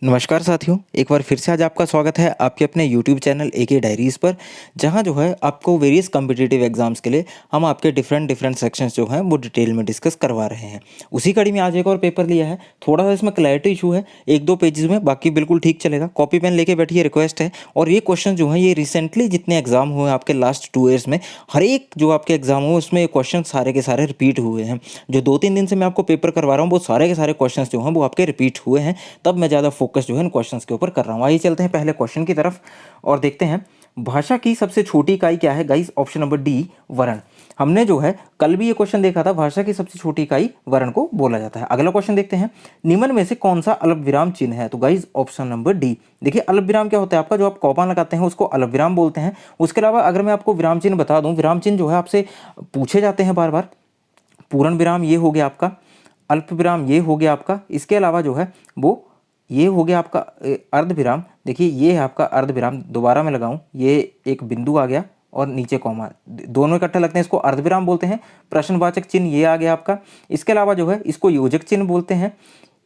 नमस्कार साथियों, एक बार फिर से आज आपका स्वागत है आपके अपने यूट्यूब चैनल एके डायरीज़ पर, जहां जो है आपको वेरियस कॉम्पिटिटिव एग्जाम्स के लिए हम आपके डिफरेंट डिफरेंट सेक्शंस जो हैं वो डिटेल में डिस्कस करवा रहे हैं। उसी कड़ी में आज एक और पेपर लिया है। थोड़ा सा इसमें क्लैरिटी इशू है, एक दो पेजेस में, बाकी बिल्कुल ठीक चलेगा। कॉपी पेन लेके बैठिए, रिक्वेस्ट है। और ये क्वेश्चन जो है ये रिसेंटली जितने एग्जाम हुए आपके लास्ट 2 ईयर्स में, हर एक जो आपके एग्जाम हुए उसमें ये क्वेश्चन सारे के सारे रिपीट हुए हैं। जो 2-3 दिन से मैं आपको पेपर करवा रहा हूँ वो सारे के सारे क्वेश्चन जो हैं वो आपके रिपीट हुए हैं। तब मैं ज़्यादा फोकस जो है इन क्वेश्चन के ऊपर कर रहा हूँ। आइए चलते हैं पहले क्वेश्चन की तरफ और देखते हैं भाषा की सबसे छोटी इकाई क्या है। गाइस, ऑप्शन नंबर डी, वर्ण। हमने जो है कल भी ये क्वेश्चन देखा था, भाषा की सबसे छोटी इकाई वर्ण को बोला जाता है। अगला क्वेश्चन देखते हैं, निम्न में से कौन सा अल्प विराम चिन्ह है। तो गाइस ऑप्शन नंबर डी। देखिए अल्प विराम क्या होता है आपका, जो आप कॉमा लगाते हैं उसको अल्प विराम बोलते हैं। उसके अलावा अगर मैं आपको विराम चिन्ह बता दूं, विराम चिन्ह जो है आपसे पूछे जाते हैं बार बार। पूर्ण विराम ये हो गया आपका, अल्प विराम ये हो गया आपका, इसके अलावा जो है वो ये हो गया आपका अर्ध विराम। देखिए ये है आपका अर्ध विराम, दोबारा मैं लगाऊं, ये एक बिंदु आ गया और नीचे कॉमा, दोनों इकट्ठे लगते हैं, इसको अर्ध विराम बोलते हैं। प्रश्नवाचक चिन्ह ये आ गया आपका। इसके अलावा जो है इसको योजक चिन्ह बोलते हैं।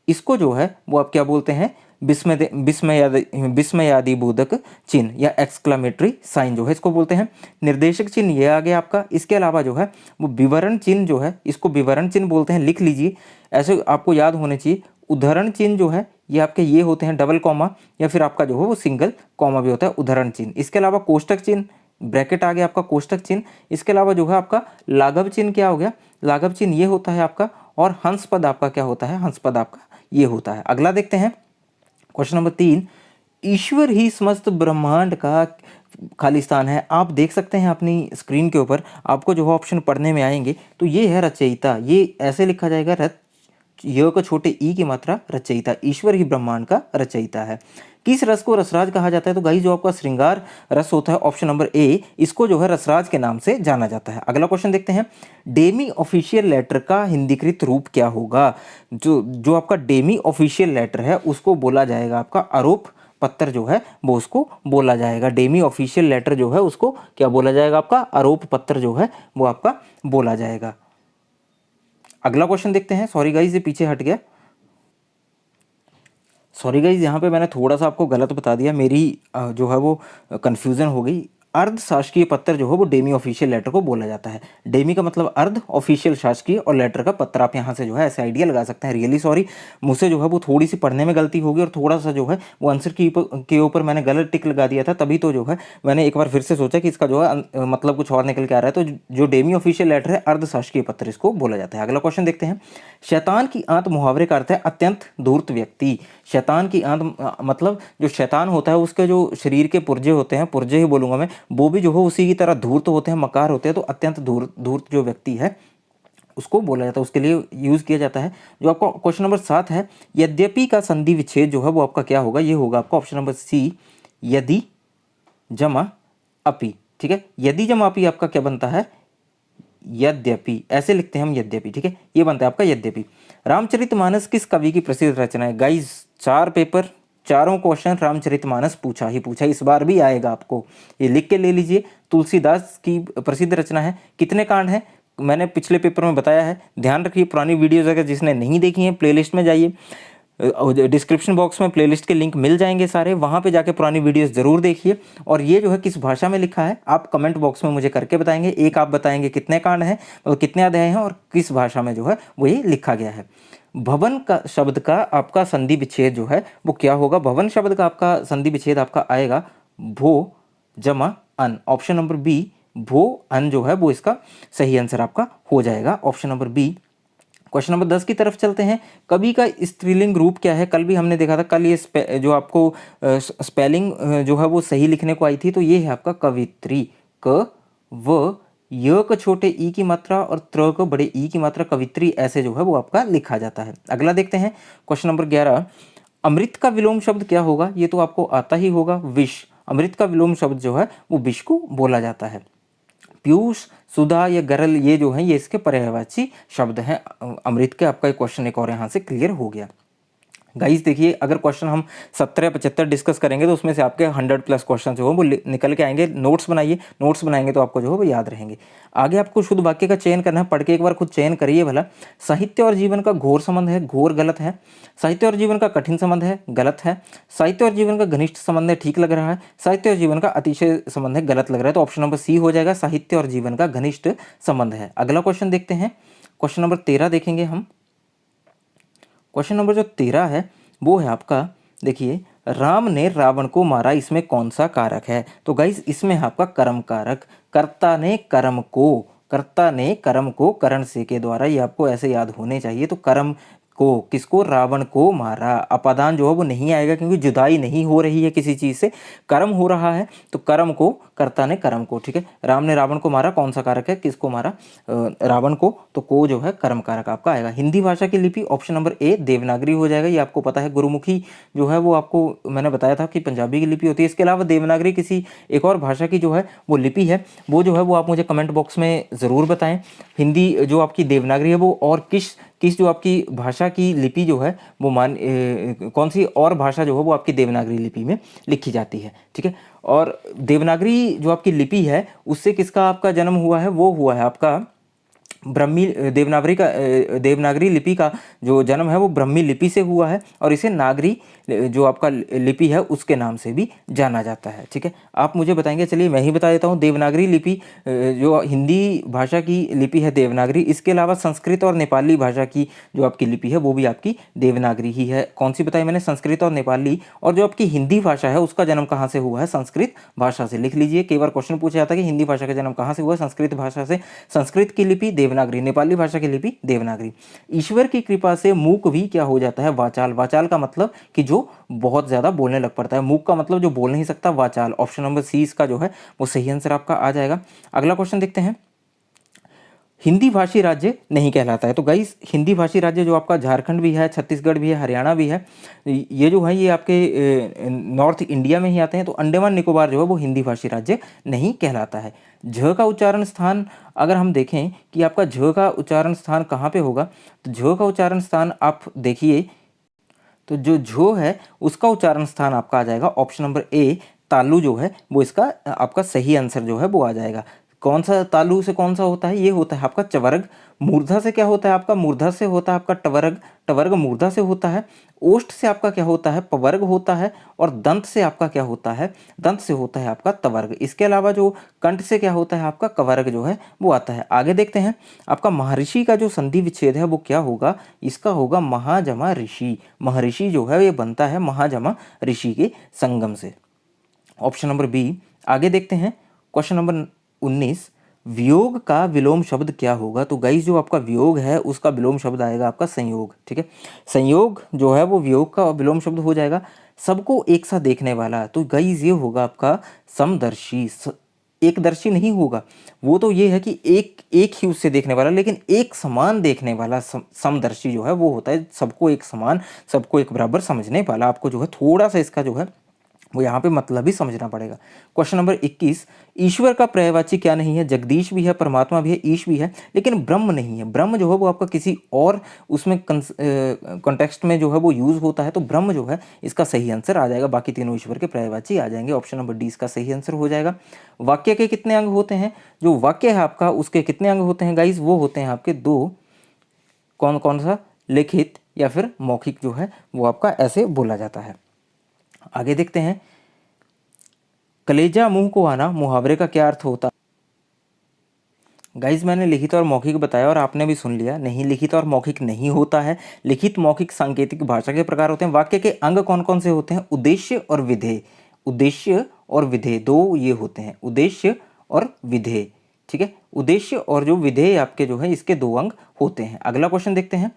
इसको जो है वो आप क्या बोलते हैं, विस्मयादि बोधक चिन्ह या एक्सक्लामेटरी साइन जो है इसको बोलते हैं। निर्देशक चिन्ह ये आ गया आपका। इसके अलावा जो है वो विवरण चिन्ह जो है इसको विवरण चिन्ह बोलते हैं, लिख लीजिए, ऐसे आपको याद होने चाहिए। उदाहरण चिन्ह जो है ये आपके ये होते हैं डबल कॉमा, या फिर आपका जो है वो सिंगल कॉमा भी होता है, उदाहरण चिन्ह। इसके अलावा कोष्टक चिन्ह, ब्रैकेट आ गया आपका कोष्टक चिन्ह। इसके अलावा जो है आपका लाघव चिन्ह क्या हो गया, लाघव चिन्ह ये होता है आपका। और हंस पद आपका क्या होता है, हंस पद आपका ये होता है। अगला देखते हैं क्वेश्चन नंबर 3, ईश्वर ही समस्त ब्रह्मांड का खाली स्थान है। आप देख सकते हैं अपनी स्क्रीन के ऊपर, आपको जो ऑप्शन पढ़ने में आएंगे तो ये है रचयिता। ये ऐसे लिखा जाएगा, य को छोटे ई की मात्रा, रचयिता। ईश्वर ही ब्रह्मांड का रचयिता है। किस रस को रसराज कहा जाता है। तो गाइस जो आपका श्रृंगार रस होता है, ऑप्शन नंबर ए, इसको जो है रसराज के नाम से जाना जाता है। अगला क्वेश्चन देखते हैं, डेमी ऑफिशियल लेटर का हिंदीकृत रूप क्या होगा। जो आपका डेमी ऑफिशियल लेटर है उसको बोला जाएगा आपका आरोप पत्र जो है वो उसको बोला जाएगा। डेमी ऑफिशियल लेटर जो है उसको क्या बोला जाएगा, आपका आरोप पत्र जो है वो आपका बोला जाएगा। अगला क्वेश्चन देखते हैं। सॉरी गाइज ये पीछे हट गया, सॉरी गाइज यहाँ पे मैंने थोड़ा सा आपको गलत बता दिया, मेरी जो है वो कन्फ्यूज़न हो गई। अर्ध शासकीय पत्र जो है वो डेमी ऑफिशियल लेटर को बोला जाता है। डेमी का मतलब अर्ध, ऑफिशियल शासकीय, और लेटर का पत्र। आप यहाँ से जो है ऐसे आइडिया लगा सकते हैं। रियली सॉरी, मुझसे जो है वो थोड़ी सी पढ़ने में गलती होगी और थोड़ा सा जो है वो आंसर के ऊपर मैंने गलत टिक लगा दिया था, तभी तो जो है मैंने एक बार फिर से सोचा कि इसका जो है मतलब कुछ और निकल के आ रहा है। तो जो डेमी ऑफिशियल लेटर है अर्ध शासकीय पत्र इसको बोला जाता है। अगला क्वेश्चन देखते हैं, शैतान की आंत मुहावरे का अर्थ है अत्यंत धूर्त व्यक्ति। शैतान की आंत मतलब जो शैतान होता है उसके जो शरीर के पुर्जे होते हैं, पुर्जे ही बोलूंगा मैं, वो भी जो है उसी की तरह धूर्त होते हैं, मकार होते हैं। तो अत्यंत धूर्त जो व्यक्ति है उसको बोला जाता है, उसके लिए यूज किया जाता है। जो आपका क्वेश्चन नंबर 7 है, यद्यपि का संधि विच्छेद जो है वो आपका क्या होगा, ये होगा आपका ऑप्शन नंबर सी, यदि जमा अपि। ठीक है, यदि जमा अपि आपका क्या बनता है, यद्यपि, ऐसे लिखते हैं हम यद्यपि। ठीक है, ये बनता है आपका यद्यपि। रामचरितमानस किस कवि की प्रसिद्ध रचना है। गाइस 4 पेपर, चारों क्वेश्चन रामचरितमानस पूछा ही पूछा, इस बार भी आएगा आपको, ये लिख के ले लीजिए। तुलसीदास की प्रसिद्ध रचना है। कितने कांड हैं मैंने पिछले पेपर में बताया है, ध्यान रखिए। पुरानी वीडियोज अगर जिसने नहीं देखी हैं प्लेलिस्ट में जाइए, डिस्क्रिप्शन बॉक्स में प्लेलिस्ट के लिंक मिल जाएंगे सारे, वहाँ पे जाके पुरानी वीडियोस ज़रूर देखिए। और ये जो है किस भाषा में लिखा है आप कमेंट बॉक्स में मुझे करके बताएंगे। एक आप बताएंगे कितने कांड हैं और कितने अध्याय हैं और किस भाषा में जो है वो ये लिखा गया है। भवन का शब्द का आपका संधि विच्छेद जो है वो क्या होगा। भवन शब्द का आपका संधि विच्छेद आपका आएगा भो जमा अन, ऑप्शन नंबर बी, भो अन जो है वो इसका सही आंसर आपका हो जाएगा, option number B. Question number 10 की तरफ चलते हैं, कवि का स्त्रीलिंग रूप क्या है। कल भी हमने देखा था, कल ये जो आपको स्पेलिंग जो है वो सही लिखने को आई थी, तो ये है आपका कवित्री। क व य को छोटे ई की मात्रा और त्र को बड़े ई की मात्रा, कवित्री, ऐसे जो है वो आपका लिखा जाता है। अगला देखते हैं क्वेश्चन नंबर 11, अमृत का विलोम शब्द क्या होगा। ये तो आपको आता ही होगा, विष। अमृत का विलोम शब्द जो है वो विष को बोला जाता है। पीयूष, सुधा या गरल, ये जो है ये इसके पर्यायवाची शब्द हैं अमृत के। आपका क्वेश्चन एक और यहाँ से क्लियर हो गया। गाइस देखिए, अगर क्वेश्चन हम 70 या 75 डिस्कस करेंगे तो उसमें से आपके 100 प्लस क्वेश्चन जो हो वो निकल के आएंगे। नोट्स बनाइए, नोट्स बनाएंगे तो आपको जो है वो याद रहेंगे। आगे आपको शुद्ध वाक्य का चयन करना है, पढ़ के एक बार खुद चयन करिए भला। साहित्य और जीवन का घोर संबंध है, घोर गलत है। साहित्य और जीवन का कठिन संबंध है, गलत है। साहित्य और जीवन का घनिष्ठ संबंध है, ठीक लग रहा है। साहित्य और जीवन का अतिशय संबंध है, गलत लग रहा है। तो ऑप्शन नंबर सी हो जाएगा, साहित्य और जीवन का घनिष्ठ संबंध है। अगला क्वेश्चन देखते हैं, क्वेश्चन नंबर 13 देखेंगे हम। क्वेश्चन नंबर जो 13 है वो है आपका, देखिए, राम ने रावण को मारा, इसमें कौन सा कारक है? तो गाइस इसमें है आपका कर्म कारक। कर्ता ने कर्म को करण से के द्वारा, ये आपको ऐसे याद होने चाहिए। तो कर्म को, किसको? रावण को मारा। अपादान जो है वो नहीं आएगा क्योंकि जुदाई नहीं हो रही है किसी चीज से, कर्म हो रहा है। तो कर्म को, कर्ता ने कर्म को, ठीक है। राम ने रावण को मारा, कौन सा कारक है, किसको मारा? रावण को। तो को जो है कर्म कारक आपका आएगा। हिंदी भाषा की लिपि, ऑप्शन नंबर ए देवनागरी हो जाएगा। ये आपको पता है, गुरुमुखी जो है वो आपको मैंने बताया था कि पंजाबी की लिपि होती है। इसके अलावा देवनागरी किसी एक और भाषा की जो है वो लिपि है, वो जो है वो आप मुझे कमेंट बॉक्स में ज़रूर बताएं। हिंदी जो आपकी देवनागरी है वो और किस किस जो आपकी भाषा की लिपि जो है वो कौन सी और भाषा जो है वो आपकी देवनागरी लिपि में लिखी जाती है, ठीक है। और देवनागरी जो आपकी लिपि है उससे किसका आपका जन्म हुआ है? वो हुआ है आपका ब्रह्मी देवनागरी लिपि का जो जन्म है वो ब्रह्मी लिपि से हुआ है, और इसे नागरी जो आपका लिपि है उसके नाम से भी जाना जाता है, ठीक है। आप मुझे बताएंगे, चलिए मैं ही बता देता हूँ। देवनागरी लिपि जो हिंदी भाषा की लिपि है देवनागरी, इसके अलावा संस्कृत और नेपाली भाषा की जो आपकी लिपि है वो भी आपकी देवनागरी ही है। कौन सी बताई मैंने? संस्कृत और नेपाली। और जो आपकी हिंदी भाषा है उसका जन्म कहाँ से हुआ है? संस्कृत भाषा से। लिख लीजिए, कई बार क्वेश्चन पूछा जाता है कि हिंदी भाषा का जन्म कहाँ से हुआ है? संस्कृत भाषा से। संस्कृत की लिपि देवनागरी, नेपाली भाषा की लिपि देवनागरी। ईश्वर की कृपा से मूक भी क्या हो जाता है? वाचाल। वाचाल का मतलब कि जो बहुत ज्यादा बोलने लग पड़ता है। मूक का मतलब जो बोल नहीं सकता, वाचाल। ऑप्शन नंबर सी इसका जो है वो सही आंसर आपका आ जाएगा। अगला क्वेश्चन देखते हैं, हिंदी भाषी राज्य नहीं कहलाता है। तो गाइस हिंदी भाषी राज्य जो आपका झारखंड भी है, छत्तीसगढ़ भी है, हरियाणा भी है, ये जो है ये आपके नॉर्थ इंडिया में ही आते हैं। तो अंडमान निकोबार जो है वो हिंदी भाषी राज्य नहीं कहलाता है। झ का उच्चारण स्थान अगर हम देखें कि आपका झ का उच्चारण स्थान कहाँ पे होगा, तो झ का उच्चारण स्थान आप देखिए, तो जो झो है उसका उच्चारण स्थान आपका आ जाएगा ऑप्शन नंबर ए, तालु जो है वो इसका आपका सही आंसर जो है वो आ जाएगा। कौन सा तालु से कौन सा होता है? ये होता है आपका चवर्ग। मूर्धा से क्या होता है आपका? मूर्धा से होता है आपका टवर्ग। टवर्ग मूर्धा से होता है। ओष्ठ से आपका क्या होता है? पवर्ग होता है। और दंत से आपका क्या होता है? दंत से होता है आपका तवर्ग। इसके अलावा जो कंठ से क्या होता है आपका? कवर्ग जो है वो आता है। आगे देखते हैं, आपका महर्षि का जो संधि विच्छेद है वो क्या होगा? इसका होगा महाजमा ऋषि। महर्षि जो है ये बनता है महाजमा ऋषि के संगम से। Option number B. आगे देखते हैं, क्वेश्चन नंबर 19, वियोग का विलोम शब्द क्या होगा? तो गाइस जो आपका वियोग है उसका विलोम शब्द आएगा आपका संयोग, ठीक है। संयोग जो है वो वियोग का विलोम शब्द हो जाएगा। सबको एक सा देखने वाला, तो गाइस ये होगा आपका समदर्शी। एकदर्शी नहीं होगा, वो तो ये है कि एक एक ही उससे देखने वाला, लेकिन एक समान देखने वाला समदर्शी जो है वो होता है सबको एक समान, सबको एक बराबर समझने वाला। आपको जो है थोड़ा सा इसका जो है वो यहाँ पे मतलब भी समझना पड़ेगा। क्वेश्चन नंबर 21, ईश्वर का पर्यायवाची क्या नहीं है? जगदीश भी है, परमात्मा भी है, ईश भी है, लेकिन ब्रह्म नहीं है। ब्रह्म जो है वो आपका किसी और उसमें कॉन्टेक्स्ट में जो है वो यूज होता है, तो ब्रह्म जो है इसका सही आंसर आ जाएगा। बाकी तीनों ईश्वर के पर्यायवाची आ जाएंगे। ऑप्शन नंबर डी इसका सही आंसर हो जाएगा। वाक्य के कितने अंग होते हैं? जो वाक्य है आपका उसके कितने अंग होते हैं गाइज? वो होते हैं आपके दो। कौन कौन सा? लिखित या फिर मौखिक जो है वो आपका ऐसे बोला जाता है। आगे देखते हैं, कलेजा मुंह को आना मुहावरे का क्या अर्थ होता है? गाइज मैंने लिखित और मौखिक बताया और आपने भी सुन लिया, नहीं लिखित और मौखिक नहीं होता है। लिखित मौखिक सांकेतिक भाषा के प्रकार होते हैं। वाक्य के अंग कौन कौन से होते हैं? उद्देश्य और विधेय। उद्देश्य और विधेय दो ये होते हैं, उद्देश्य और विधेय, ठीक है। उद्देश्य और जो विधेय आपके जो है इसके दो अंग होते हैं। अगला क्वेश्चन देखते हैं,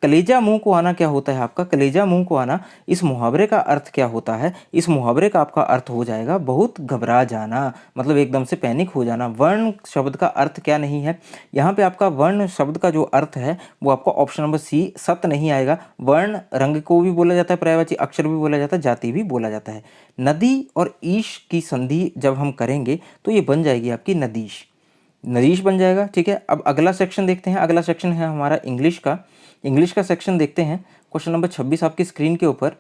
कलेजा मुंह को आना क्या होता है आपका? कलेजा मुंह को आना, इस मुहावरे का अर्थ क्या होता है? इस मुहावरे का आपका अर्थ हो जाएगा बहुत घबरा जाना, मतलब एकदम से पैनिक हो जाना। वर्ण शब्द का अर्थ क्या नहीं है? यहाँ पे आपका वर्ण शब्द का जो अर्थ है वो आपका ऑप्शन नंबर सी सत नहीं आएगा। वर्ण रंग को भी बोला जाता है, पर्यायवाची अक्षर भी बोला जाता है, जाति भी बोला जाता है। नदी और ईश की संधि जब हम करेंगे तो ये बन जाएगी आपकी नदीश, नदीश बन जाएगा, ठीक है। अब अगला सेक्शन देखते हैं। अगला सेक्शन है हमारा इंग्लिश का। इंग्लिश का सेक्शन देखते हैं। क्वेश्चन नंबर 26 आपकी स्क्रीन के ऊपर,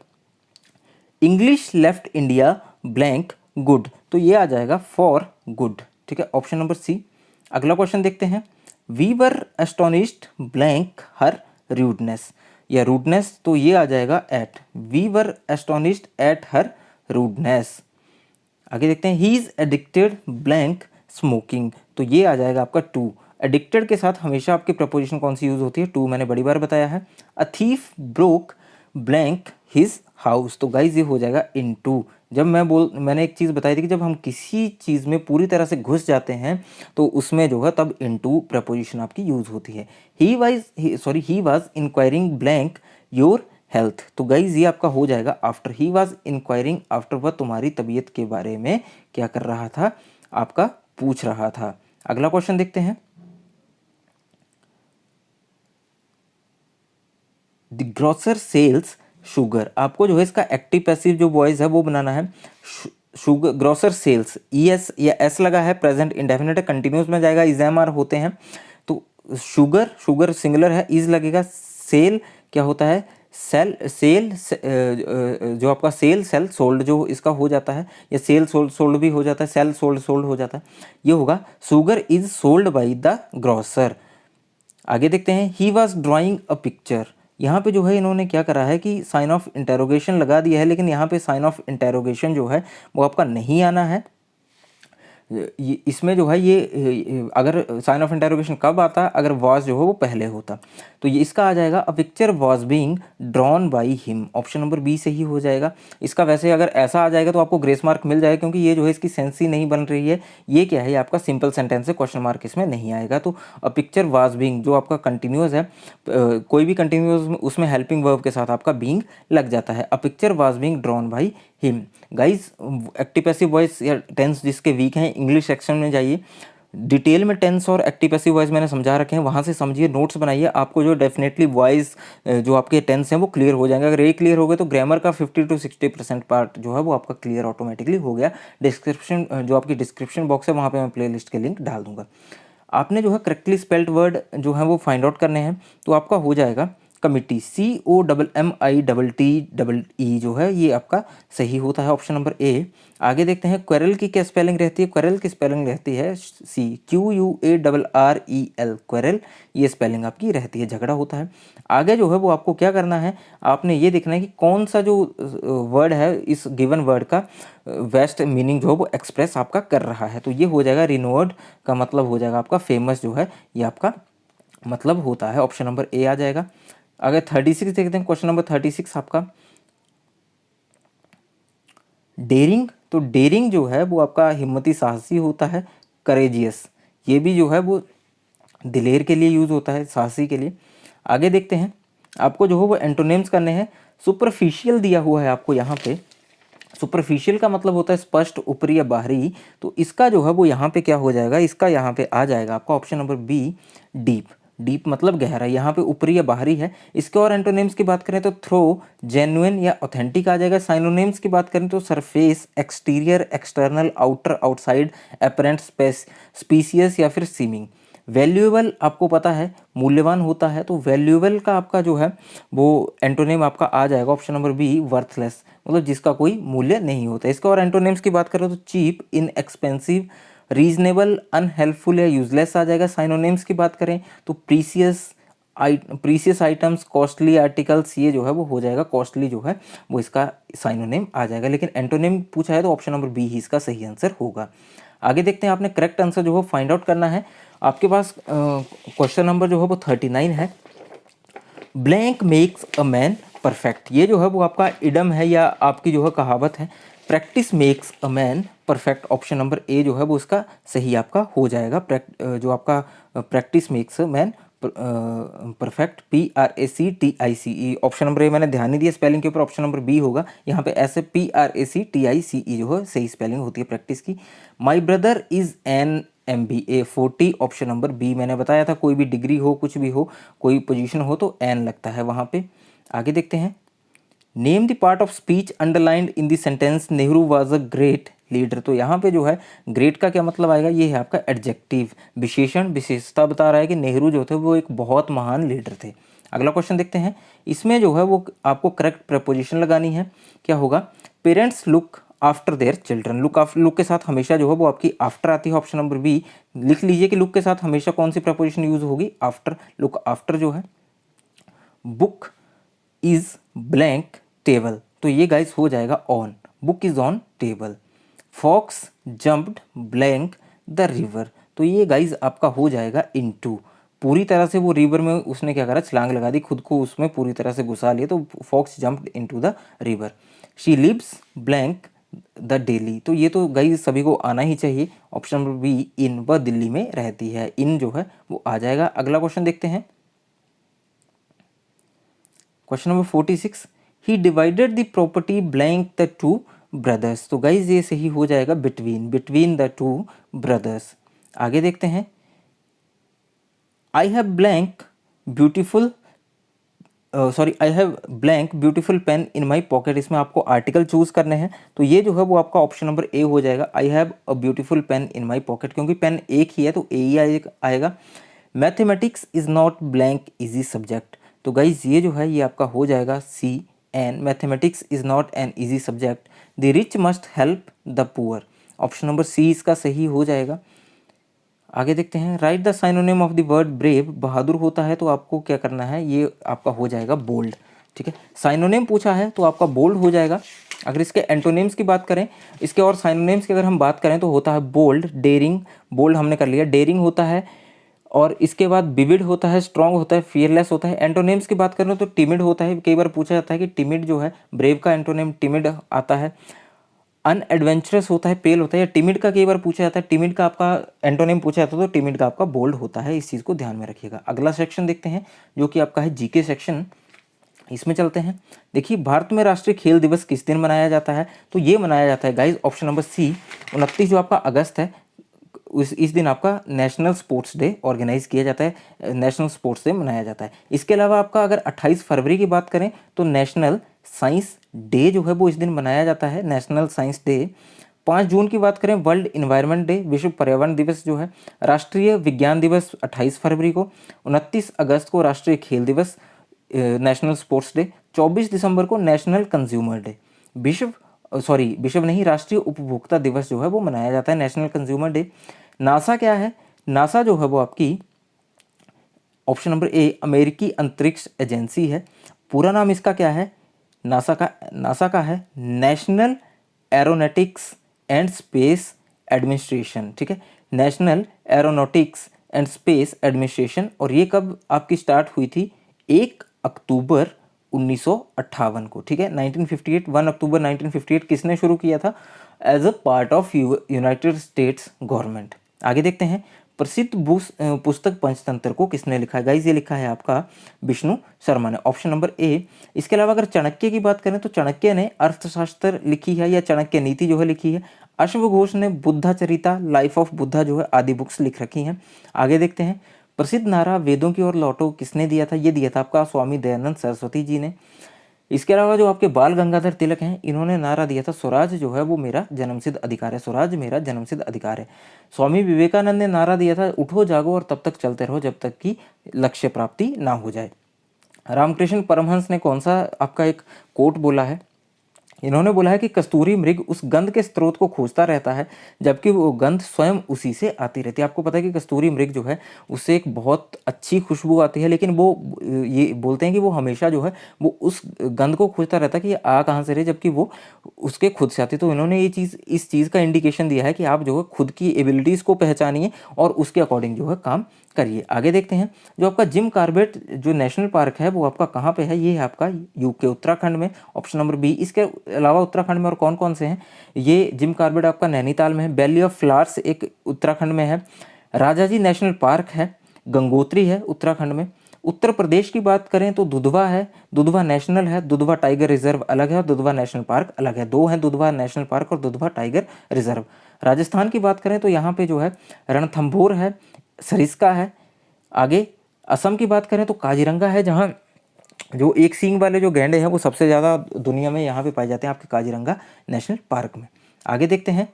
English left India blank good, तो ये आ जाएगा फॉर गुड, ठीक है, ऑप्शन नंबर सी। अगला क्वेश्चन देखते हैं, we were astonished blank her rudeness या रूडनेस, तो ये आ जाएगा at, we were astonished at her rudeness. आगे देखते हैं, he is addicted blank smoking, तो ये आ जाएगा आपका टू। एडिक्टेड के साथ हमेशा आपकी प्रपोजिशन कौन सी यूज होती है, टू, मैंने बड़ी बार बताया है। A thief broke blank his house, तो गाइज ये हो जाएगा इन टू। जब मैंने एक चीज़ बताई थी कि जब हम किसी चीज़ में पूरी तरह से घुस जाते हैं तो उसमें जो है तब इन टू प्रपोजिशन आपकी यूज होती है। He was enquiring blank your health, तो गाइज ये आपका हो जाएगा after. He was enquiring after, वह तुम्हारी तबीयत के बारे में क्या कर रहा था, आपका पूछ रहा था। अगला क्वेश्चन देखते हैं, द ग्रोसर सेल्स शुगर, आपको जो है इसका एक्टिव पैसिव जो वॉइस है वो बनाना है। Sugar grocer sells, E S या एस लगा है, प्रेजेंट इंडेफिनिट है, कंटिन्यूस में जाएगा, इज एम आर होते हैं, तो शुगर, शुगर सिंगुलर है, इज लगेगा। सेल क्या होता है, सेल जो आपका सेल सोल्ड जो इसका हो जाता है, या सेल सोल्ड भी हो जाता है, सेल सोल्ड हो जाता है, ये होगा sugar is sold by the grocer. आगे देखते हैं, he was drawing a picture, यहाँ पे जो है इन्होंने क्या करा है कि साइन ऑफ इंटेरोगेशन लगा दिया है, लेकिन यहाँ पे साइन ऑफ इंटेरोगेशन जो है वो आपका नहीं आना है। इसमें जो है ये अगर साइन ऑफ इंटेरोगेशन कब आता, अगर वॉज जो है वो पहले होता, तो ये इसका आ जाएगा a picture was being drawn by him, option number B से ही हो जाएगा इसका। वैसे अगर ऐसा आ जाएगा तो आपको ग्रेस मार्क मिल जाएगा, क्योंकि ये जो है इसकी सेंस ही नहीं बन रही है, ये क्या है, ये आपका सिंपल सेंटेंस है, क्वेश्चन मार्क इसमें नहीं आएगा। तो अ पिक्चर वॉज बीइंग जो आपका कंटिन्यूस है, कोई भी कंटिन्यूस उसमें हेल्पिंग वर्ब के साथ आपका बीइंग लग जाता है। अ picture was being drawn by him. Guys active passive voice या टेंस जिसके वीक हैं इंग्लिश सेक्शन में जाइए, डिटेल में टेंस और एक्टिव पैसिव वॉइस मैंने समझा रखे हैं, वहाँ से समझिए, नोट्स बनाइए, आपको जो डेफिनेटली वॉइस जो आपके टेंस हैं वो क्लियर हो जाएंगे। अगर ये क्लियर हो गए तो ग्रामर का 50 to 60% पार्ट जो है वो आपका क्लियर ऑटोमेटिकली हो गया। डिस्क्रिप्शन जो आपकी डिस्क्रिप्शन बॉक्स है वहाँ पे मैं प्लेलिस्ट के लिंक डाल दूंगा। आपने जो है करेक्टली स्पेल्ड वर्ड जो है वो फाइंड आउट करने हैं, तो आपका हो जाएगा कमिटी, COMMITTE जो है ये आपका सही होता है, ऑप्शन नंबर ए। आगे देखते हैं, क्वेरल की क्या स्पेलिंग रहती है, क्वेरल की स्पेलिंग रहती है QUARREL, क्वेरल, ये स्पेलिंग आपकी रहती है, झगड़ा होता है। आगे जो है वो आपको क्या करना है, आपने ये देखना है कि कौन सा जो वर्ड है इस गिवन वर्ड का वेस्ट मीनिंग जो है वो एक्सप्रेस आपका कर रहा है, तो ये हो जाएगा रिनोवर्ड का मतलब हो जाएगा आपका फेमस जो है ये आपका मतलब होता है, ऑप्शन नंबर ए आ जाएगा। अगर 36 देखते हैं, क्वेश्चन नंबर 36 आपका डेरिंग, तो डेरिंग जो है वो आपका हिम्मती साहसी होता है। करेजियस ये भी जो है वो दिलेर के लिए यूज होता है, साहसी के लिए। आगे देखते हैं, आपको जो है वो एंटोनिम्स करने हैं। सुपरफिशियल दिया हुआ है आपको यहाँ पे, सुपरफिशियल का मतलब होता है स्पष्ट, ऊपरी या बाहरी, तो इसका जो है वो यहाँ पे क्या हो जाएगा, इसका यहाँ पे आ जाएगा आपका option number B, deep. Deep मतलब गहरा, यहाँ पे ऊपरी या बाहरी है। इसके और एंटोनिम्स की बात करें तो थ्रो, जेन्युइन या ऑथेंटिक आ जाएगा। साइनोनिम्स की बात करें तो surface, exterior, external, outer, outside, apparent, specious या फिर सीमिंग। वैल्यूएबल आपको पता है मूल्यवान होता है, तो वैल्यूएबल का आपका जो है वो एंटोनिम आपका आ जाएगा ऑप्शन नंबर बी, वर्थलेस, मतलब जिसका कोई मूल्य नहीं होता। इसका और एंटोनिम्स की बात करें तो चीप, इनएक्सपेंसिव, रीजनेबल, अनहेल्पफुल या यूजलेस आ जाएगा। साइनोनिम्स की बात करें तो प्रीसियस आइटम्स, कॉस्टली आर्टिकल्स, ये जो है वो हो जाएगा कॉस्टली जो है वो इसका साइनोनिम आ जाएगा। लेकिन एंटोनिम पूछा है तो ऑप्शन नंबर बी ही इसका सही आंसर होगा। आगे देखते हैं, आपने करेक्ट आंसर जो है फाइंड आउट करना है। आपके पास क्वेश्चन नंबर जो है वो 39 है। Blank makes a man perfect, ये जो है वो आपका इडम है या आपकी जो है कहावत है। Practice makes a man perfect, option number A जो है वो इसका सही आपका हो जाएगा। जो आपका practice makes a man perfect, PRACTICE, option number A मैंने ध्यान नहीं दिया स्पेलिंग के ऊपर, ऑप्शन नंबर बी होगा। यहाँ पे ऐसे PRACTICE जो है सही स्पेलिंग होती है प्रैक्टिस की। My brother is an MBA 40, option number B, मैंने बताया था कोई भी डिग्री हो, कुछ भी हो, कोई पोजीशन हो तो एन लगता है वहाँ पे। आगे देखते हैं, name the part of speech underlined in the sentence Nehru was a great leader, तो यहाँ पे जो है ग्रेट का क्या मतलब आएगा, ये है आपका एडजेक्टिव, विशेषण, विशेषता बता रहा है कि नेहरू जो थे वो एक बहुत महान लीडर थे। अगला क्वेश्चन देखते हैं, इसमें जो है वो आपको करेक्ट प्रपोजिशन लगानी है। क्या होगा, parents look after their children. Look के साथ हमेशा जो है वो आपकी आफ्टर आती है, ऑप्शन नंबर बी। लिख लीजिए कि लुक के साथ हमेशा कौन सी प्रपोजिशन यूज होगी, आफ्टर। लुक आफ्टर जो है, बुक इज ब्लैंक टेबल, तो ये गाइस हो जाएगा on, book is on table. Fox jumped blank the river, तो ये गाइस आपका हो जाएगा इनटू। पूरी तरह से वो रिवर में उसने क्या करा, छलांग लगा दी, खुद को उसमें पूरी तरह से घुसा लिया, तो fox jumped into the river. She lives blank the Delhi, तो ये तो गाइस सभी को आना ही चाहिए, ऑप्शन नंबर बी इन, वह दिल्ली में रहती है, इन जो है वो आ जाएगा। अगला क्वेश्चन देखते हैं, question number 46, he divided the property blank the two brothers, तो गाइज ये सही हो जाएगा बिटवीन द टू ब्रदर्स। आगे देखते हैं, I have blank beautiful I have blank beautiful pen in my pocket, इसमें आपको आर्टिकल चूज करने हैं, तो ये जो है वो आपका ऑप्शन नंबर ए हो जाएगा, I have a beautiful pen in my pocket, क्योंकि पेन एक ही है तो ए ही आएगा। Mathematics is not blank easy subject, तो गाइज ये जो है ये आपका हो जाएगा C an, mathematics is not an easy subject, the rich must help the poor, option number C इसका सही हो जाएगा। आगे देखते हैं, write the synonym of the word brave, बहादुर होता है तो आपको क्या करना है, ये आपका हो जाएगा बोल्ड। ठीक है, साइनोनिम पूछा है तो आपका बोल्ड हो जाएगा। अगर इसके एंटोनिम्स की बात करें, इसके और साइनोनिम्स की अगर हम बात करें तो होता है बोल्ड, डेयरिंग, बोल्ड हमने कर लिया, डेयरिंग होता है, और इसके बाद विविड होता है, स्ट्रॉन्ग होता है, फियरलेस होता है। एंटोनिम्स की बात करें तो टिमिड होता है, कई बार पूछा जाता है कि टिमिड जो है, ब्रेव का एंटोनिम टिमिड आता है। अनएडवेंचरस होता है, पेल होता है, या टिमिड का कई बार पूछा जाता है, टिमिड का आपका एंटोनिम पूछा जाता है तो टिमिड का आपका बोल्ड होता है, इस चीज़ को ध्यान में रखिएगा। अगला सेक्शन देखते हैं जो कि आपका है जीके सेक्शन, इसमें चलते हैं। देखिए, भारत में राष्ट्रीय खेल दिवस किस दिन मनाया जाता है, तो ये मनाया जाता है गाइज ऑप्शन नंबर सी, 29 जो आपका अगस्त है, इस दिन आपका नेशनल स्पोर्ट्स डे ऑर्गेनाइज किया जाता है, नेशनल स्पोर्ट्स डे मनाया जाता है। इसके अलावा आपका अगर 28 फरवरी की बात करें तो नेशनल साइंस डे जो है वो इस दिन मनाया जाता है, नेशनल साइंस डे। 5 जून की बात करें, वर्ल्ड इन्वायरमेंट डे, विश्व पर्यावरण दिवस जो है। राष्ट्रीय विज्ञान दिवस 28 फरवरी को। 29 अगस्त को राष्ट्रीय खेल दिवस, नेशनल स्पोर्ट्स डे। 24 दिसंबर को नेशनल कंज्यूमर डे, विश्व नहीं, राष्ट्रीय उपभोक्ता दिवस जो है वो मनाया जाता है, नेशनल कंज्यूमर डे। नासा क्या है, नासा जो है वो आपकी ऑप्शन नंबर ए अमेरिकी अंतरिक्ष एजेंसी है। पूरा नाम इसका क्या है, नासा का है national aeronautics and space administration. ठीक है, national aeronautics and space administration, और ये कब आपकी स्टार्ट हुई थी, 1 अक्टूबर 1958 को। ठीक है, 1958, 1 अक्टूबर 1958 किसने शुरू किया था, as a part of United States government. आगे देखते हैं, प्रसिद्ध पुस्तक पंचतंत्र को किसने लिखा है, गाइस ये लिखा है आपका विष्णु शर्मा ने, ऑप्शन नंबर ए। इसके अलावा अगर चाणक्य की बात करें तो चाणक्य ने अर्थशास्त्र लिखी है, या चाणक्य नीति जो है लिखी है। अश्वघोष ने बुद्धाचरिता, लाइफ ऑफ बुद्धा जो है, आदि बुक्स लिख रखी हैं। आगे देखते हैं, प्रसिद्ध नारा वेदों की ओर लौटो किसने दिया था, ये दिया था आपका स्वामी दयानंद सरस्वती जी ने। इसके अलावा जो आपके बाल गंगाधर तिलक हैं, इन्होंने नारा दिया था स्वराज जो है वो मेरा जन्मसिद्ध अधिकार है, स्वराज मेरा जन्मसिद्ध अधिकार है। स्वामी विवेकानंद ने नारा दिया था उठो जागो और तब तक चलते रहो जब तक कि लक्ष्य प्राप्ति ना हो जाए। रामकृष्ण परमहंस ने कौन सा आपका एक कोट बोला है, इन्होंने बोला है कि कस्तूरी मृग उस गंध के स्रोत को खोजता रहता है जबकि वो गंध स्वयं उसी से आती रहती है। आपको पता है कि कस्तूरी मृग जो है उससे एक बहुत अच्छी खुशबू आती है, लेकिन वो ये बोलते हैं कि वो हमेशा जो है वो उस गंध को खोजता रहता है कि ये आ कहाँ से रहे, जबकि वो उसके खुद से आती है। तो इन्होंने ये चीज़, इस चीज़ का इंडिकेशन दिया है कि आप जो है खुद की एबिलिटीज़ को पहचानिए और उसके अकॉर्डिंग जो है काम करिए। आगे देखते हैं, जो आपका जिम कॉर्बेट जो नेशनल पार्क है वो आपका कहाँ पे है, ये है आपका यूके उत्तराखंड में, ऑप्शन नंबर बी। इसके अलावा उत्तराखंड में और कौन कौन से हैं, ये जिम कॉर्बेट आपका नैनीताल में है, वैली ऑफ फ्लावर्स एक उत्तराखंड में है, राजाजी नेशनल पार्क है, गंगोत्री है उत्तराखंड में। उत्तर प्रदेश की बात करें तो दुधवा है, दुधवा नेशनल है, दुधवा टाइगर रिजर्व अलग है और दुधवा नेशनल पार्क अलग है, दो हैं, दुधवा नेशनल पार्क और दुधवा टाइगर रिजर्व। राजस्थान की बात करें तो यहाँ पे जो है रणथंभौर है, सरिस्का है। आगे असम की बात करें तो काजीरंगा है, जहाँ जो एक सींग वाले जो गैंडे हैं वो सबसे ज़्यादा दुनिया में यहाँ पे पाए जाते हैं आपके काजीरंगा नेशनल पार्क में। आगे देखते हैं,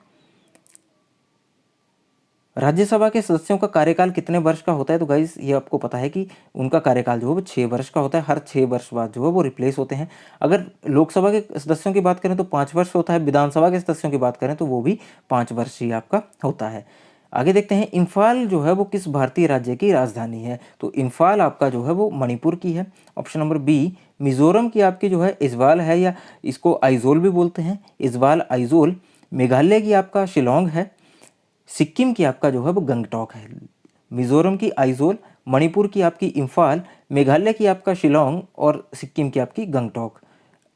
राज्यसभा के सदस्यों का कार्यकाल कितने वर्ष का होता है? तो गाइस ये आपको पता है कि उनका कार्यकाल जो है वो 6 वर्ष का होता है। हर 6 वर्ष बाद जो है वो रिप्लेस होते हैं। अगर लोकसभा के सदस्यों की बात करें तो 5 वर्ष होता है। विधानसभा के सदस्यों की बात करें तो वो भी 5 वर्ष ही आपका होता है। आगे देखते हैं, इम्फाल जो है वो किस भारतीय राज्य की राजधानी है? तो इम्फाल आपका जो है वो मणिपुर की है। Option number B. मिजोरम की आपकी जो है इजवाल है, या इसको आइजोल भी बोलते हैं, इजवाल आइजोल। मेघालय की आपका शिलोंग है। सिक्किम की आपका जो है वो गंगटोक है। मिजोरम की आइजोल, मणिपुर की आपकी इम्फाल, मेघालय की आपका शिलोंग और सिक्किम की आपकी गंगटोक।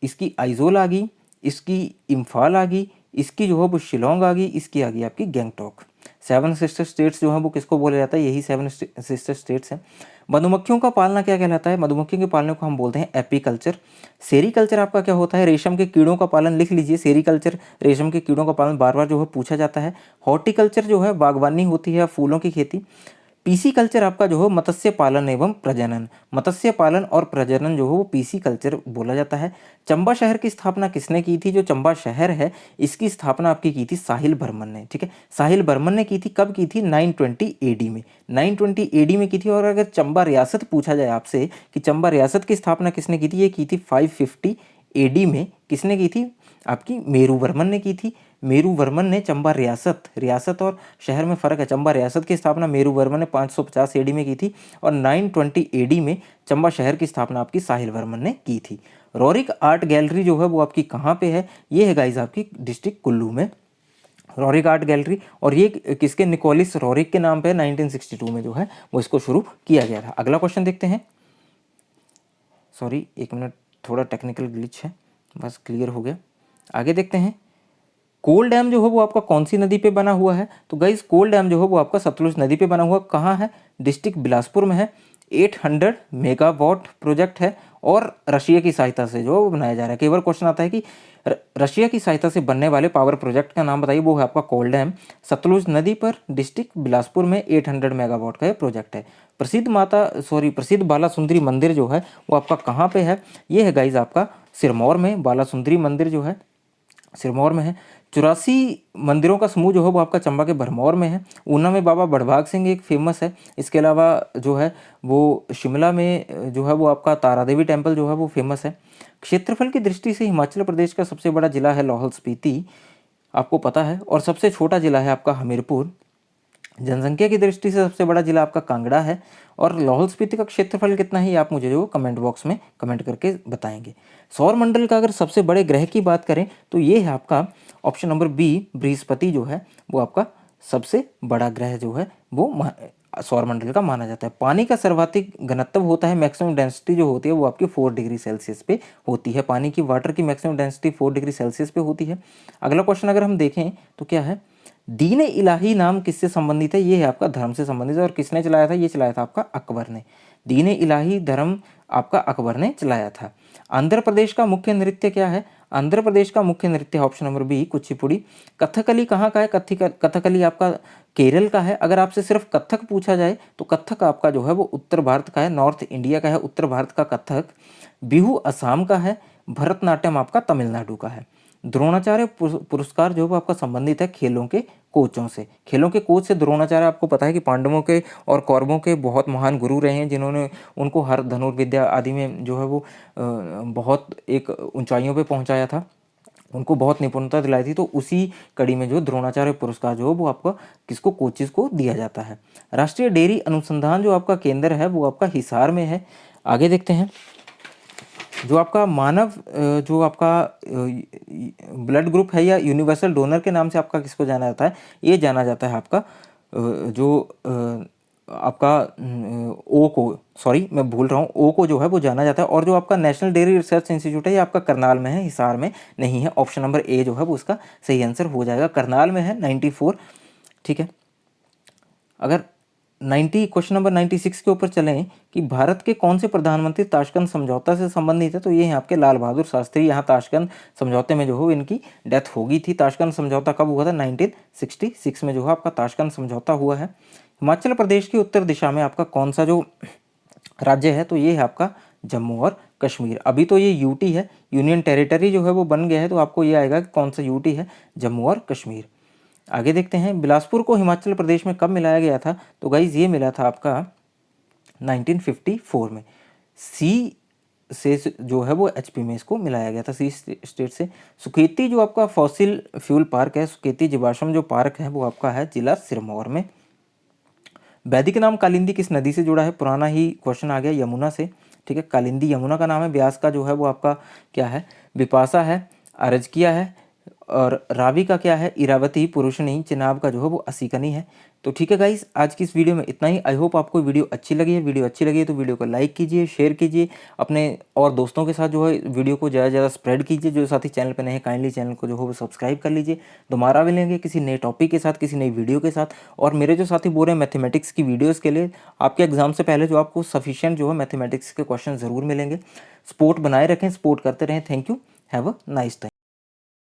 इसकी आइजोल आ गई, इसकी इम्फाल आ गई, इसकी जो है वो शिलोंग आ गई, इसकी आ गई आपकी गंगटोक। 7 सिस्टर स्टेट्स जो है वो किसको बोला जाता है? यही 7 सिस्टर स्टेट्स हैं। मधुमक्खियों का पालना क्या कहलाता है? मधुमक्खियों के पालने को हम बोलते हैं एपीकल्चर। सेरीकल्चर आपका क्या होता है? रेशम के कीड़ों का पालन, लिख लीजिए, सेरीकल्चर रेशम के कीड़ों का पालन बार बार जो है पूछा जाता है। हॉर्टिकल्चर जो है बागवानी होती है, फूलों की खेती। पीसी कल्चर आपका जो है मत्स्य पालन एवं प्रजनन, मत्स्य पालन और प्रजनन जो है वो पीसी कल्चर बोला जाता है। चंबा शहर की स्थापना किसने की थी? जो चंबा शहर है इसकी स्थापना आपकी की थी साहिल बर्मन ने। ठीक है, साहिल बर्मन ने की थी। कब की थी? 920 एडी में, 920 एडी में की थी। और अगर चंबा रियासत पूछा जाए आपसे कि चंबा रियासत की स्थापना किसने की थी, ये की थी 550 एडी में। किसने की थी? आपकी मेरू वर्मन ने की थी। मेरू वर्मन ने चंबा रियासत, रियासत और शहर में फ़र्क है, चंबा रियासत की स्थापना मेरू वर्मन ने 550 एडी में की थी और 920 एडी में चंबा शहर की स्थापना आपकी साहिल वर्मन ने की थी। रोरिक आर्ट गैलरी जो है वो आपकी कहाँ पे है? ये है गाइज आपकी डिस्ट्रिक्ट कुल्लू में, रोरिक आर्ट गैलरी। और ये किसके? निकोलिस रोरिक के नाम पे 1962 में जो है वो इसको शुरू किया गया था। अगला क्वेश्चन देखते हैं। सॉरी एक मिनट, थोड़ा टेक्निकल ग्लिच है, बस क्लियर हो गया। आगे देखते हैं, कोल डैम जो है वो आपका कौन सी नदी पे बना हुआ है? तो गाइज कोल डैम जो है वो आपका सतलुज नदी पे बना हुआ। कहाँ है? डिस्ट्रिक्ट बिलासपुर में है। 800 मेगावाट प्रोजेक्ट है और रशिया की सहायता से जो है वो बनाया जा रहा है। कई बार क्वेश्चन आता है कि रशिया की सहायता से बनने वाले पावर प्रोजेक्ट का नाम बताइए। वो है आपका कोल डैम, सतलुज नदी पर, डिस्ट्रिक्ट बिलासपुर में। 800 मेगावाट का ये प्रोजेक्ट है। प्रसिद्ध बाला सुंदरी मंदिर जो है वो आपका कहाँ पे है? ये है गाइज आपका सिरमौर में। बाला सुंदरी मंदिर जो है सिरमौर में है। 84 मंदिरों का समूह जो है वो आपका चंबा के भरमौर में है। ऊना में बाबा बड़भाग सिंह एक फेमस है। इसके अलावा जो है वो शिमला में जो है वो आपका तारा देवी टेम्पल जो है वो फेमस है। क्षेत्रफल की दृष्टि से हिमाचल प्रदेश का सबसे बड़ा जिला है लाहौल स्पीति, आपको पता है, और सबसे छोटा जिला है आपका हमीरपुर। जनसंख्या की दृष्टि से सबसे बड़ा जिला आपका कांगड़ा है। और लाहौल स्पीति का क्षेत्रफल कितना है, आप मुझे जो कमेंट बॉक्स में कमेंट करके बताएंगे। सौर मंडल का अगर सबसे बड़े ग्रह की बात करें तो ये है आपका ऑप्शन नंबर बी, बृहस्पति जो है वो आपका सबसे बड़ा ग्रह जो है वो सौर मंडल का माना जाता है। पानी का सर्वाधिक घनत्व होता है, मैक्सिमम डेंसिटी जो होती है वो आपकी 4 डिग्री सेल्सियस पे होती है। पानी की, वाटर की मैक्सिमम डेंसिटी 4 डिग्री सेल्सियस पे होती है। अगला क्वेश्चन अगर हम देखें तो क्या है? दीन इलाही नाम किससे संबंधित है? ये है आपका धर्म से संबंधित है। और किसने चलाया था? ये चलाया था आपका अकबर ने। दीन इलाही धर्म आपका अकबर ने चलाया था। आंध्र प्रदेश का मुख्य नृत्य क्या है? आंध्र प्रदेश का मुख्य नृत्य option number B, Kuchipudi. Kathakali कहाँ का है? कथकली आपका केरल का है। अगर आपसे सिर्फ कथक पूछा जाए तो कथक आपका जो है वो उत्तर भारत का है, नॉर्थ इंडिया का है, उत्तर भारत का कथक। बिहू असम का है। भरतनाट्यम आपका तमिलनाडु का है। द्रोणाचार्य पुरस्कार जो है वो आपका संबंधित है खेलों के कोचों से। खेलों के कोच से द्रोणाचार्य, आपको पता है कि पांडवों के और कौरवों के बहुत महान गुरु रहे हैं, जिन्होंने उनको हर धनुर्विद्या आदि में जो है वो बहुत एक ऊंचाइयों पे पहुंचाया था, उनको बहुत निपुणता दिलाई थी। तो उसी कड़ी में जो द्रोणाचार्य पुरस्कार जो है वो आपका किसको? कोचेस को दिया जाता है। राष्ट्रीय डेयरी अनुसंधान जो आपका केंद्र है वो आपका हिसार में है। आगे देखते हैं, जो आपका मानव जो आपका ब्लड ग्रुप है या यूनिवर्सल डोनर के नाम से आपका किसको जाना जाता है? ये जाना जाता है आपका जो आपका ओ को, सॉरी मैं भूल रहा हूँ, ओ को जो है वो जाना जाता है। और जो आपका नेशनल डेयरी रिसर्च इंस्टीट्यूट है ये आपका करनाल में है, हिसार में नहीं है। ऑप्शन नंबर ए जो है वो उसका सही आंसर हो जाएगा, करनाल में है, 94। ठीक है, अगर क्वेश्चन नंबर 96 के ऊपर चलें कि भारत के कौन से प्रधानमंत्री ताशकंद समझौता से संबंधित है, तो ये हैं आपके लाल बहादुर शास्त्री। यहाँ ताशकंद समझौते में जो है इनकी डेथ हो गई थी। ताशकंद समझौता कब हुआ था? 1966 में जो है आपका ताशकंद समझौता हुआ है। हिमाचल प्रदेश की उत्तर दिशा में आपका कौन सा जो राज्य है? तो ये है आपका जम्मू और कश्मीर। अभी तो ये यूटी है, यूनियन टेरिटरी जो है वो बन गया है, तो आपको ये आएगा कि कौन सा यूटी है? जम्मू और कश्मीर। आगे देखते हैं, बिलासपुर को हिमाचल प्रदेश में कब मिलाया गया था? तो गाइज ये मिला था आपका 1954 में। सी से जो है वो एचपी में इसको मिलाया गया था, सी स्टेट से। सुकेती जो आपका फॉसिल फ्यूल पार्क है, सुकेती जीवाश्म जो पार्क है वो आपका है जिला सिरमौर में। वैदिक नाम कालिंदी किस नदी से जुड़ा है? पुराना ही क्वेश्चन आ गया, यमुना से। ठीक है, कालिंदी यमुना का नाम है। व्यास का जो है वो आपका क्या है? विपाशा है, अरजकिया है, और रावी का क्या है? इरावती, पुरुषनी, चिनाब का जो है वो असीकनी है। तो ठीक है गाइस, आज की इस वीडियो में इतना ही। आई होप आपको वीडियो अच्छी लगी है। वीडियो अच्छी लगी है तो वीडियो को लाइक कीजिए, शेयर कीजिए अपने और दोस्तों के साथ, जो है वीडियो को ज़्यादा से ज़्यादा स्प्रेड कीजिए। जो साथी चैनल पर नए हैं, काइंडली चैनल को जो है वो सब्सक्राइब कर लीजिए। दोबारा मिलेंगे किसी नए टॉपिक के साथ, किसी नई वीडियो के साथ। और मेरे जो साथी बोल रहे हैं मैथमेटिक्स की वीडियोज़ के लिए, आपके एग्जाम से पहले जो आपको सफिशिएंट जो है मैथमेटिक्स के क्वेश्चन ज़रूर मिलेंगे। स्पोर्ट बनाए रखें, सपोर्ट करते रहें। Thank you, have a nice time.